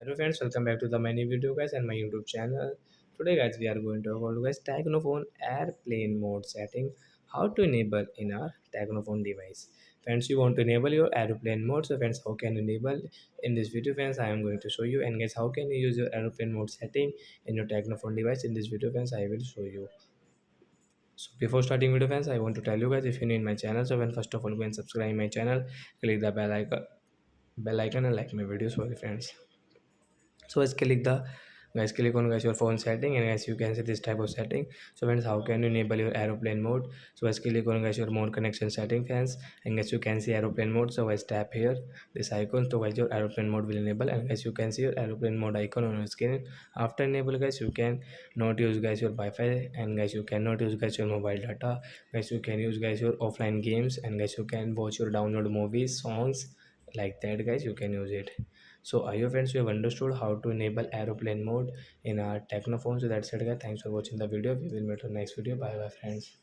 Hello friends, welcome back to the many video guys and my YouTube channel. Today guys we are going to talk about guys Technophone airplane mode setting, how to enable in our Technophone device. Friends, you want to enable your aeroplane mode. So friends, how can you enable in this video? Friends, I am going to show you. And guys, how can you use your aeroplane mode setting in your Technophone device? In this video friends, I will show you. So before starting video friends, I want to tell you guys, if you're new in my channel, so when first of all go and subscribe my channel, click the bell icon and like my videos for the friends. So guys click on guys your phone setting, and guys you can see this type of setting. So friends, how can you enable your aeroplane mode? So guys click on guys your more connection setting friends, and guys you can see aeroplane mode. So guys tap here this icon, so guys your aeroplane mode will enable, and guys you can see your aeroplane mode icon on your screen. After enable guys, you can not use guys your Wi-Fi, and guys you cannot use guys your mobile data. Guys you can use guys your offline games, and guys you can watch your download movies, songs, like that guys you can use it. So I hope friends you have understood how to enable aeroplane mode in our Technophone. So that's it guys, thanks for watching the video. We will meet on next video. Bye bye friends.